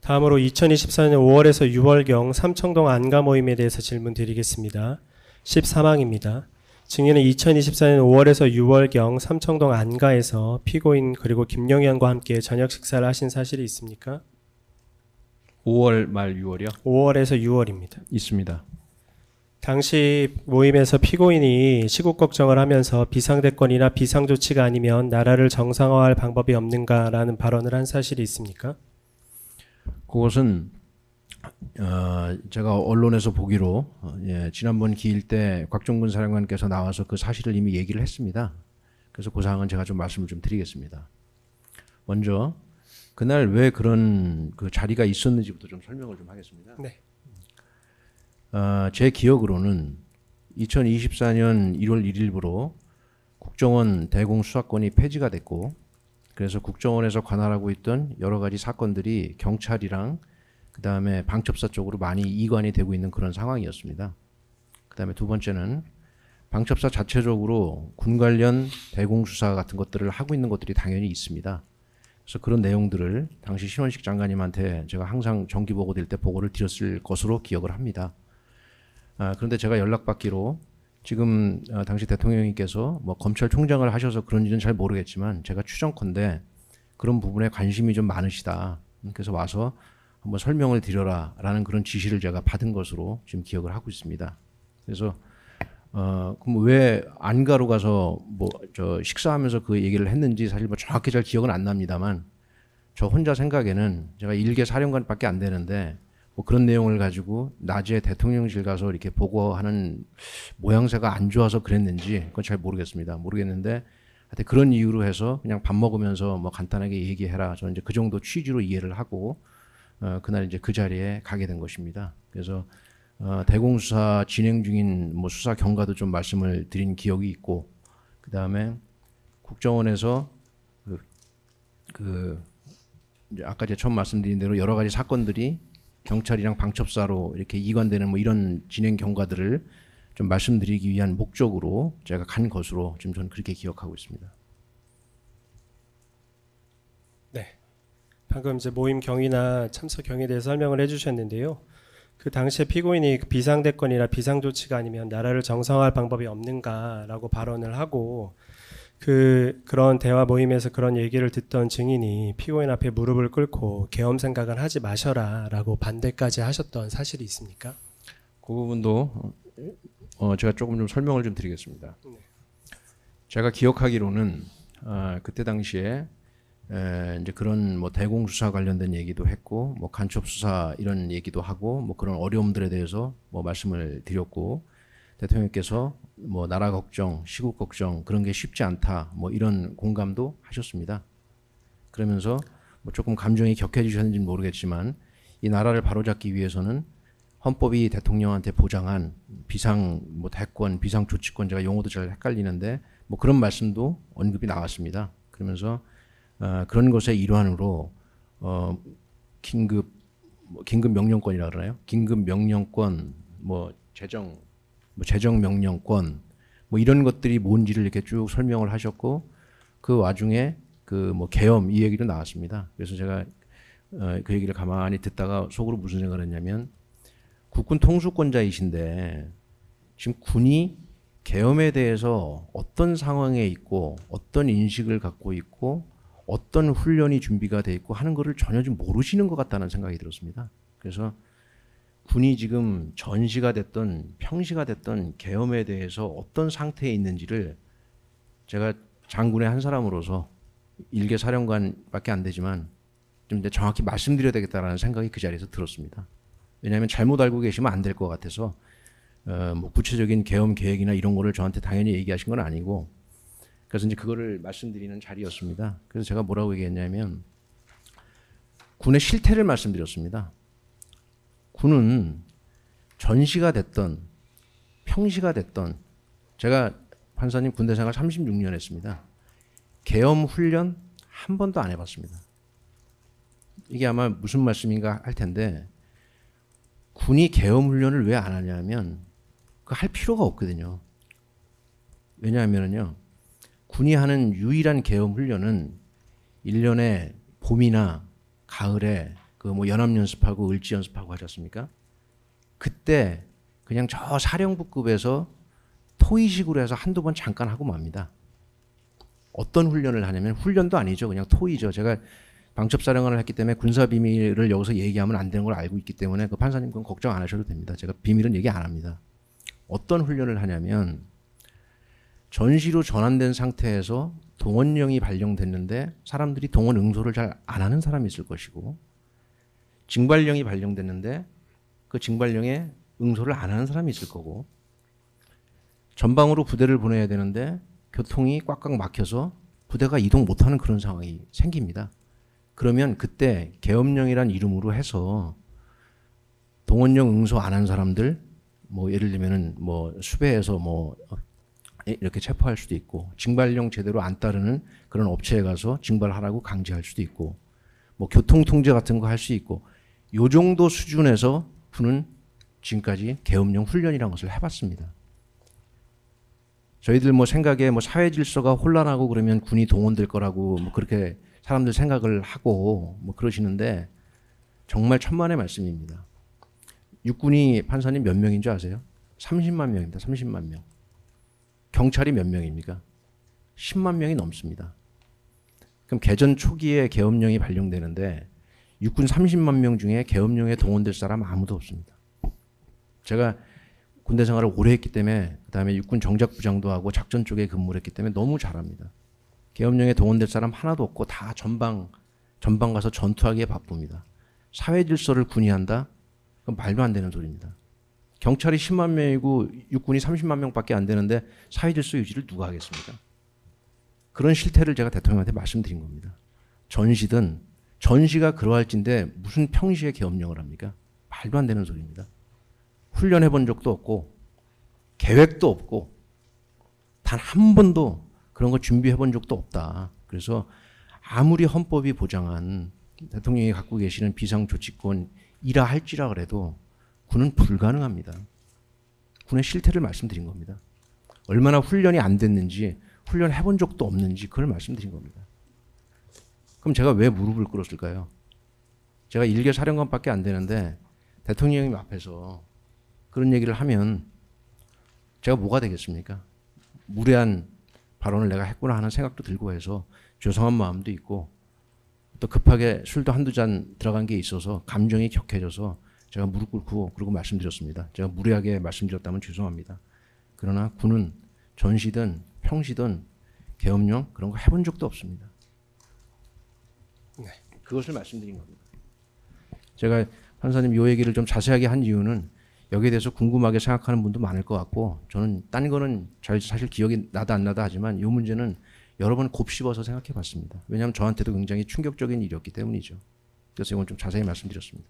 다음으로 2024년 5월에서 6월경 삼청동 안가 모임에 대해서 질문드리겠습니다. 14망입니다. 증인은 2024년 5월에서 6월경 삼청동 안가에서 피고인 그리고 김영현과 함께 저녁 식사를 하신 사실이 있습니까? 5월 말 6월이요? 5월에서 6월입니다. 있습니다. 당시 모임에서 피고인이 시국 걱정을 하면서 비상대권이나 비상조치가 아니면 나라를 정상화할 방법이 없는가라는 발언을 한 사실이 있습니까? 그것은 제가 언론에서 보기로 지난번 기일 때 곽종근 사령관께서 나와서 그 사실을 이미 얘기를 했습니다. 그래서 그 사항은 제가 좀 말씀을 좀 드리겠습니다. 먼저 그날 왜 그런 그 자리가 있었는지부터 좀 설명을 좀 하겠습니다. 네. 제 기억으로는 2024년 1월 1일부로 국정원 대공수사권이 폐지가 됐고, 그래서 국정원에서 관할하고 있던 여러 가지 사건들이 경찰이랑 그 다음에 방첩사 쪽으로 많이 이관이 되고 있는 그런 상황이었습니다. 그 다음에 두 번째는 방첩사 자체적으로 군 관련 대공수사 같은 것들을 하고 있는 것들이 당연히 있습니다. 그래서 그런 내용들을 당시 신원식 장관님한테 제가 항상 정기보고 될 때 보고를 드렸을 것으로 기억을 합니다. 그런데 제가 연락받기로 지금 당시 대통령님께서 뭐 검찰총장을 하셔서 그런지는 잘 모르겠지만 제가 추정컨대 그런 부분에 관심이 좀 많으시다. 그래서 와서 한번 설명을 드려라 라는 그런 지시를 제가 받은 것으로 지금 기억을 하고 있습니다. 그래서 그럼 왜 안가로 가서 뭐 저 식사하면서 그 얘기를 했는지 사실 뭐 정확히 잘 기억은 안 납니다만, 저 혼자 생각에는 제가 일개 사령관밖에 안 되는데 뭐 그런 내용을 가지고 낮에 대통령실 가서 이렇게 보고하는 모양새가 안 좋아서 그랬는지 그건 잘 모르겠는데 하여튼 그런 이유로 해서 그냥 밥 먹으면서 뭐 간단하게 얘기해라, 저는 이제 그 정도 취지로 이해를 하고 그날 이제 그 자리에 가게 된 것입니다. 그래서 대공수사 진행 중인 뭐 수사 경과도 좀 말씀을 드린 기억이 있고, 그 다음에 국정원에서 이제 아까 제가 처음 말씀드린 대로 여러 가지 사건들이 경찰이랑 방첩사로 이렇게 이관되는 뭐 이런 진행 경과들을 좀 말씀드리기 위한 목적으로 제가 간 것으로 지금 저는 그렇게 기억하고 있습니다. 네. 방금 이제 모임 경위나 참석 경위에 대해서 설명을 해주셨는데요. 그 당시에 피고인이 비상대권이나 비상조치가 아니면 나라를 정상화할 방법이 없는가라고 발언을 하고, 그런 대화 모임에서 그런 얘기를 듣던 증인이 피고인 앞에 무릎을 꿇고 계엄 생각은 하지 마셔라라고 반대까지 하셨던 사실이 있습니까? 그 부분도 제가 조금 좀 설명을 좀 드리겠습니다. 네. 제가 기억하기로는 그때 당시에 이제 그런 뭐 대공수사 관련된 얘기도 했고, 뭐 간첩수사 이런 얘기도 하고, 뭐 그런 어려움들에 대해서 뭐 말씀을 드렸고, 대통령께서 뭐 나라 걱정, 시국 걱정 그런 게 쉽지 않다, 뭐 이런 공감도 하셨습니다. 그러면서 뭐 조금 감정이 격해지셨는지는 모르겠지만 이 나라를 바로잡기 위해서는 헌법이 대통령한테 보장한 비상 뭐 대권, 비상 조치권, 제가 용어도 잘 헷갈리는데 뭐 그런 말씀도 언급이 나왔습니다. 그러면서 그런 것의 일환으로 긴급 명령권이라 그러나요? 긴급 명령권, 뭐 재정 명령권, 뭐 이런 것들이 뭔지를 이렇게 쭉 설명을 하셨고, 그 와중에 그 뭐 계엄 이 얘기도 나왔습니다. 그래서 제가 그 얘기를 가만히 듣다가 속으로 무슨 생각을 했냐면, 국군 통수권자이신데 지금 군이 계엄에 대해서 어떤 상황에 있고 어떤 인식을 갖고 있고 어떤 훈련이 준비가 돼 있고 하는 거를 전혀 좀 모르시는 것 같다는 생각이 들었습니다. 그래서 군이 지금 전시가 됐던 평시가 됐던 계엄에 대해서 어떤 상태에 있는지를 제가 장군의 한 사람으로서 일개 사령관밖에 안 되지만 좀 이제 정확히 말씀드려야 되겠다라는 생각이 그 자리에서 들었습니다. 왜냐하면 잘못 알고 계시면 안 될 것 같아서 뭐 구체적인 계엄 계획이나 이런 거를 저한테 당연히 얘기하신 건 아니고, 그래서 이제 그거를 말씀드리는 자리였습니다. 그래서 제가 뭐라고 얘기했냐면 군의 실태를 말씀드렸습니다. 군은 전시가 됐던 평시가 됐던, 제가 판사님 군대 생활 36년 했습니다. 계엄 훈련 한 번도 안 해봤습니다. 이게 아마 무슨 말씀인가 할 텐데, 군이 계엄 훈련을 왜 안 하냐면 그 할 필요가 없거든요. 왜냐하면요, 군이 하는 유일한 계엄 훈련은 1년에 봄이나 가을에 그 뭐 연합 연습하고 을지 연습하고 하지 않습니까? 그때 그냥 저 사령부급에서 토의식으로 해서 한두 번 잠깐 하고 맙니다. 어떤 훈련을 하냐면 훈련도 아니죠. 그냥 토의죠. 제가 방첩사령관을 했기 때문에 군사 비밀을 여기서 얘기하면 안 되는 걸 알고 있기 때문에 그 판사님 그건 걱정 안 하셔도 됩니다. 제가 비밀은 얘기 안 합니다. 어떤 훈련을 하냐면 전시로 전환된 상태에서 동원령이 발령됐는데 사람들이 동원 응소를 잘 안 하는 사람이 있을 것이고 징발령이 발령됐는데 그 징발령에 응소를 안 하는 사람이 있을 거고 전방으로 부대를 보내야 되는데 교통이 꽉꽉 막혀서 부대가 이동 못하는 그런 상황이 생깁니다. 그러면 그때 계엄령이란 이름으로 해서 동원령 응소 안 한 사람들 뭐 예를 들면은 뭐 수배해서 뭐 이렇게 체포할 수도 있고 징발령 제대로 안 따르는 그런 업체에 가서 징발하라고 강제할 수도 있고 뭐 교통통제 같은 거 할 수 있고 요 정도 수준에서 푸는 지금까지 계엄령 훈련이라는 것을 해봤습니다. 저희들 뭐 생각에 뭐 사회 질서가 혼란하고 그러면 군이 동원될 거라고 뭐 그렇게 사람들 생각을 하고 뭐 그러시는데 정말 천만의 말씀입니다. 육군이 판사님 몇 명인 줄 아세요? 30만 명입니다. 30만 명. 경찰이 몇 명입니까? 10만 명이 넘습니다. 그럼 개전 초기에 계엄령이 발령되는데 육군 30만 명 중에 계엄령에 동원될 사람 아무도 없습니다. 제가 군대 생활을 오래 했기 때문에 그다음에 육군 정작부장도 하고 작전 쪽에 근무를 했기 때문에 너무 잘 압니다. 계엄령에 동원될 사람 하나도 없고 다 전방 가서 전투하기에 바쁩니다. 사회 질서를 군이 한다? 그건 말도 안 되는 소리입니다. 경찰이 10만 명이고 육군이 30만 명밖에 안 되는데 사회 질서 유지를 누가 하겠습니까? 그런 실태를 제가 대통령한테 말씀드린 겁니다. 전시가 그러할진데 무슨 평시에 계엄령을 합니까? 말도 안 되는 소리입니다. 훈련해 본 적도 없고 계획도 없고 단 한 번도 그런 거 준비해 본 적도 없다. 그래서 아무리 헌법이 보장한 대통령이 갖고 계시는 비상조치권이라 할지라 그래도 군은 불가능합니다. 군의 실태를 말씀드린 겁니다. 얼마나 훈련이 안 됐는지 훈련해 본 적도 없는지 그걸 말씀드린 겁니다. 그럼 제가 왜 무릎을 꿇었을까요? 제가 일개 사령관밖에 안 되는데 대통령님 앞에서 그런 얘기를 하면 제가 뭐가 되겠습니까? 무례한 발언을 내가 했구나 하는 생각도 들고 해서 죄송한 마음도 있고 또 급하게 술도 한두 잔 들어간 게 있어서 감정이 격해져서 제가 무릎 꿇고 그러고 말씀드렸습니다. 제가 무례하게 말씀드렸다면 죄송합니다. 그러나 군은 전시든 평시든 계엄령 그런 거 해본 적도 없습니다. 네. 그것을 말씀드린 겁니다. 제가 판사님 이 얘기를 좀 자세하게 한 이유는 여기에 대해서 궁금하게 생각하는 분도 많을 것 같고 저는 딴 거는 사실 기억이 나다 안 나다 하지만 이 문제는 여러 번 곱씹어서 생각해 봤습니다. 왜냐하면 저한테도 굉장히 충격적인 일이었기 때문이죠. 그래서 이건 좀 자세히 말씀드렸습니다.